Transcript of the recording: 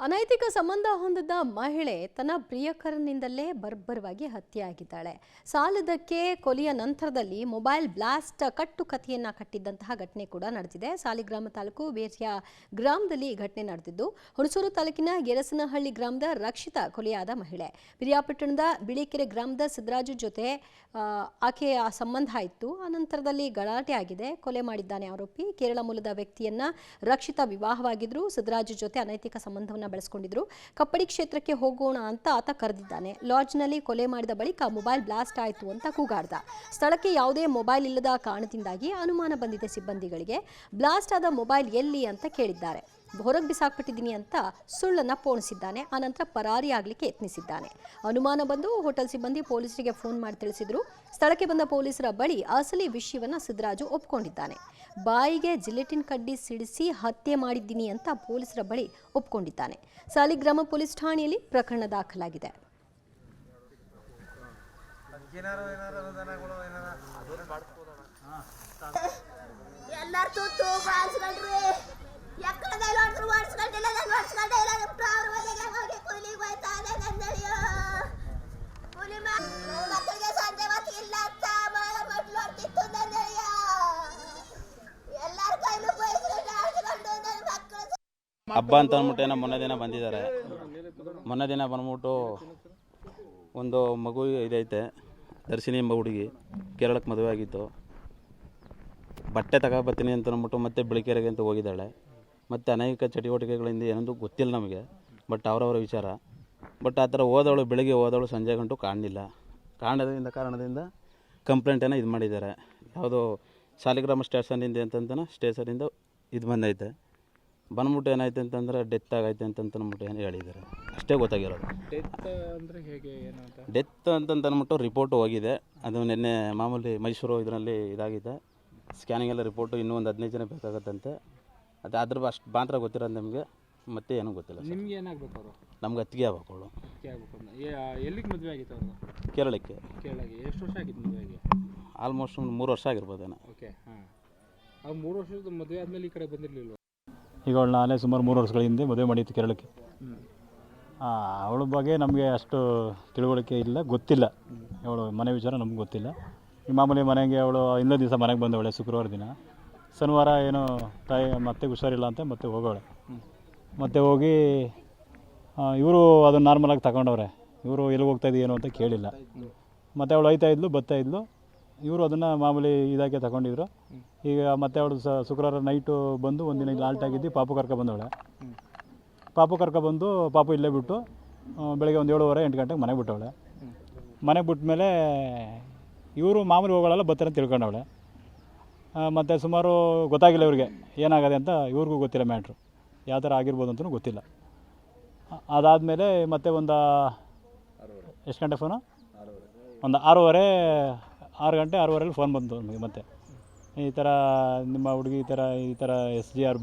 ಅನೈತಿಕ ಸಂಬಂಧ ಹೊಂದಿದ್ದ ಮಹಿಳೆ ತನ್ನ ಪ್ರಿಯಕರನಿಂದಲೇ ಬರ್ಬರವಾಗಿ ಹತ್ಯೆಯಾಗಿದ್ದಾಳೆ. ಸಾಲದಕ್ಕೆ ಕೊಲೆಯ ನಂತರದಲ್ಲಿ ಮೊಬೈಲ್ ಬ್ಲಾಸ್ಟ್ ಕಟ್ಟುಕಥೆಯನ್ನ ಕಟ್ಟಿದ್ದಂತಹ ಘಟನೆ ಕೂಡ ನಡೆದಿದೆ. ಸಾಲಿಗ್ರಾಮ ತಾಲೂಕು ಬೇರ್ಯ ಗ್ರಾಮದಲ್ಲಿ ಘಟನೆ ನಡೆದಿದ್ದು, ಹುಣಸೂರು ತಾಲೂಕಿನ ಗೆರಸನಹಳ್ಳಿ ಗ್ರಾಮದ ರಕ್ಷಿತಾ ಕೊಲೆಯಾದ ಮಹಿಳೆ. ಪಿರಿಯಾಪಟ್ಟಣದ ಬಿಳಿಕೆರೆ ಗ್ರಾಮದ ಸಿದ್ದರಾಜು ಜೊತೆ ಆಕೆಯ ಸಂಬಂಧ ಇತ್ತು. ಅನಂತರದಲ್ಲಿ ಗಲಾಟೆ ಆಗಿದೆ. ಕೊಲೆ ಮಾಡಿದ್ದಾನೆ ಆರೋಪಿ. ಕೇರಳ ಮೂಲದ ವ್ಯಕ್ತಿಯನ್ನ ರಕ್ಷಿತಾ ವಿವಾಹವಾಗಿದ್ರು. ಸಿದ್ದರಾಜು ಜೊತೆ ಅನೈತಿಕ ಸಂಬಂಧವನ್ನ ಬೆಳೆಸಿಕೊಂಡಿದ್ರು. ಕಪ್ಪಡಿ ಕ್ಷೇತ್ರಕ್ಕೆ ಹೋಗೋಣ ಅಂತ ಆತ ಕರೆದಿದ್ದಾನೆ. ಲಾಡ್ಜ್ನಲ್ಲಿ ಕೊಲೆ ಮಾಡಿದ ಬಳಿಕ ಮೊಬೈಲ್ ಬ್ಲಾಸ್ಟ್ ಆಯಿತು ಅಂತ ಕೂಗಾಡ್ದ. ಸ್ಥಳಕ್ಕೆ ಯಾವುದೇ ಮೊಬೈಲ್ ಇಲ್ಲದ ಕಾರಣದಿಂದಾಗಿ ಅನುಮಾನ ಬಂದಿದೆ ಸಿಬ್ಬಂದಿಗಳಿಗೆ. ಬ್ಲಾಸ್ಟ್ ಆದ ಮೊಬೈಲ್ ಎಲ್ಲಿ ಅಂತ ಕೇಳಿದ್ದಾರೆ. ಹೊರಗೆ ಬಿಸಾಕ್ಬಿಟ್ಟಿದ್ದೀನಿ ಅಂತ ಸುಳ್ಳನ್ನ ಪೋಣಿಸಿದ್ದಾನೆ. ಆನಂತರ ಪರಾರಿ ಆಗಲಿಕ್ಕೆ ಯತ್ನಿಸಿದ್ದಾನೆ. ಅನುಮಾನ ಬಂದು ಹೋಟೆಲ್ ಸಿಬ್ಬಂದಿ ಪೊಲೀಸರಿಗೆ ಫೋನ್ ಮಾಡಿ ತಿಳಿಸಿದ್ರು. ಸ್ಥಳಕ್ಕೆ ಬಂದ ಪೊಲೀಸರ ಬಳಿ ಅಸಲಿ ವಿಷಯವನ್ನ ಸಿದ್ದರಾಜು ಒಪ್ಕೊಂಡಿದ್ದಾನೆ. ಬಾಯಿಗೆ ಜಿಲೆಟಿನ್ ಕಡ್ಡಿ ಸಿಡಿಸಿ ಹತ್ಯೆ ಮಾಡಿದ್ದೀನಿ ಅಂತ ಪೊಲೀಸರ ಬಳಿ ಒಪ್ಕೊಂಡಿದ್ದಾನೆ. ಸಾಲಿಗ್ರಾಮ ಪೊಲೀಸ್ ಠಾಣೆಯಲ್ಲಿ ಪ್ರಕರಣ ದಾಖಲಾಗಿದೆ. ಹಬ್ಬ ಅಂತ ಅಂದ್ಬಿಟ್ಟು ಏನೋ ಮೊನ್ನೆ ದಿನ ಬಂದಿದ್ದಾರೆ. ಮೊನ್ನೆ ದಿನ ಬಂದ್ಬಿಟ್ಟು ಒಂದು ಮಗು ಇದೈತೆ, ದರ್ಶಿನಿ ಎಂಬ ಹುಡುಗಿ, ಕೇರಳಕ್ಕೆ ಮದುವೆ ಆಗಿತ್ತು. ಬಟ್ಟೆ ತಗೊಬರ್ತೀನಿ ಅಂತ ಅಂದ್ಬಿಟ್ಟು ಮತ್ತೆ ಬಿಳಿಕೆರೆಗೆ ಅಂತ ಹೋಗಿದ್ದಾಳೆ. ಮತ್ತು ಅನೇಕ ಚಟುವಟಿಕೆಗಳಿಂದ ಏನಂದು ಗೊತ್ತಿಲ್ಲ ನಮಗೆ, ಬಟ್ ಅವರವರ ವಿಚಾರ. ಬಟ್ ಆ ಥರ ಹೋದವಳು, ಬೆಳಿಗ್ಗೆ ಹೋದವಳು ಸಂಜೆ ಗಂಟು ಕಾಣಲಿಲ್ಲ. ಕಾರಣದಿಂದ ಕಂಪ್ಲೇಂಟನ್ನು ಇದು ಮಾಡಿದ್ದಾರೆ. ಯಾವುದೋ ಸಾಲಿಗ್ರಾಮ ಸ್ಟೇಷನಿಂದ ಅಂತಂತಾನೆ ಸ್ಟೇಷನಿಂದ ಇದು ಬಂದೈತೆ. ಬಂದ್ಬಿಟ್ಟು ಏನಾಯ್ತು ಅಂತಂದರೆ ಡೆತ್ ಆಗೈತೆ ಅಂತಂದ್ಬಿಟ್ಟು ಏನು ಹೇಳಿದ್ದಾರೆ, ಅಷ್ಟೇ ಗೊತ್ತಾಗಿರೋದು. ಡೆತ್ ಅಂತಂದ್ಬಿಟ್ಟು ರಿಪೋರ್ಟು ಹೋಗಿದೆ. ಅದು ನಿನ್ನೆ ಮಾಮೂಲಿ ಮೈಸೂರು ಇದರಲ್ಲಿ ಇದಾಗಿದೆ. ಸ್ಕ್ಯಾನಿಂಗ್ ಎಲ್ಲ ರಿಪೋರ್ಟು ಇನ್ನೂ ಒಂದು 15 ಜನ ಬೇಕಾಗತ್ತಂತೆ. ಅದು ಅದ್ರ ಅಷ್ಟು ಮಾತ್ರ ಗೊತ್ತಿರೋದು ನಮಗೆ, ಮತ್ತೆ ಏನೂ ಗೊತ್ತಿಲ್ಲ. ನಿಮ್ಗೆ ಏನಾಗಬೇಕು ಅವರು? ನಮ್ಗೆ ಅತ್ತಿಗೆ ಆಗ್ಬೇಕು ಅವಳು. ಎಲ್ಲಿಗೆ ಮದುವೆ ಆಗಿತ್ತು ಅವರು? ಕೇರಳಕ್ಕೆ. ಎಷ್ಟು ವರ್ಷ ಆಗಿತ್ತು ಮದುವೆಗೆ? ಆಲ್ಮೋಸ್ಟ್ ಒಂದು 3 ವರ್ಷ ಆಗಿರ್ಬೋದೇನೋ. ಓಕೆ, ಹಾಂ. ಆ 3 ವರ್ಷದ ಮದುವೆ ಆದಮೇಲೆ ಈ ಕಡೆ ಬಂದಿರಲಿಲ್ಲ? ಈಗ ಅವಳು ನಾನೇ ಸುಮಾರು 3 ವರ್ಷಗಳ ಹಿಂದೆ ಮದುವೆ ಮಾಡಿತ್ತು ಕೇರಳಕ್ಕೆ. ಅವಳ ಬಗ್ಗೆ ನಮಗೆ ಅಷ್ಟು ತಿಳುವಳಿಕೆ ಇಲ್ಲ, ಗೊತ್ತಿಲ್ಲ. ಅವಳು ಮನೆ ವಿಚಾರ ನಮ್ಗೆ ಗೊತ್ತಿಲ್ಲ. ಈ ಮಾಮೂಲಿ ಮನೆಗೆ ಅವಳು ಇನ್ನೊಂದು ದಿವಸ ಮನೆಗೆ ಬಂದವಳೆ, ಶುಕ್ರವಾರ ದಿನ. ಶನಿವಾರ ಏನೋ ತಾಯಿ ಮತ್ತೆ ಹುಷಾರಿಲ್ಲ ಅಂತ ಮತ್ತೆ ಹೋಗೋಳೆ. ಮತ್ತೆ ಹೋಗಿ ಇವರು ಅದನ್ನು ನಾರ್ಮಲಾಗಿ ತಗೊಂಡವ್ರೆ. ಇವರು ಎಲ್ಲಿ ಹೋಗ್ತಾಯಿದ್ದು ಏನು ಅಂತ ಕೇಳಿಲ್ಲ. ಮತ್ತು ಅವಳು ಹೋಯ್ತಾಯಿದ್ಲು, ಬರ್ತಾಯಿದ್ಲು. ಇವರು ಅದನ್ನು ಮಾಮೂಲಿ ಇದಾಗೆ ತಗೊಂಡಿದ್ರು. ಈಗ ಮತ್ತೆ ಅವಳು ಶುಕ್ರವಾರ ನೈಟು ಬಂದು ಒಂದಿನ ಇಲ್ಲಿ ಆಲ್ಟ್ ಆಗಿದ್ದು ಪಾಪು ಬಂದವಳೆ. ಪಾಪು ಬಂದು ಪಾಪು ಇಲ್ಲೇ ಬಿಟ್ಟು ಬೆಳಗ್ಗೆ ಒಂದು 7:30 8 ಗಂಟೆಗೆ ಮನೆಗೆ ಬಿಟ್ಟವಳೆ. ಮನೆಗೆ ಬಿಟ್ಟಮೇಲೆ ಇವರು ಮಾಮೂಲಿ ಹೋಗೋಳಲ್ಲ, ಬರ್ತಾರೆ ಅಂತ ತಿಳ್ಕೊಂಡವಳೆ. ಮತ್ತು ಸುಮಾರು ಗೊತ್ತಾಗಿಲ್ಲ ಇವ್ರಿಗೆ ಏನಾಗದೆ ಅಂತ. ಇವ್ರಿಗೂ ಗೊತ್ತಿಲ್ಲ ಮ್ಯಾಟ್ರು, ಯಾವ ಥರ ಆಗಿರ್ಬೋದು ಅಂತಲೂ ಗೊತ್ತಿಲ್ಲ. ಅದಾದಮೇಲೆ ಮತ್ತೆ ಒಂದು ಎಷ್ಟು ಗಂಟೆ ಫೋನು? ಒಂದು 6 ಗಂಟೆ 6:30 ಫೋನ್ ಬಂತು ನಮಗೆ. ಮತ್ತೆ ಈ ಥರ ನಿಮ್ಮ ಹುಡುಗಿ ಈ ಥರ SGR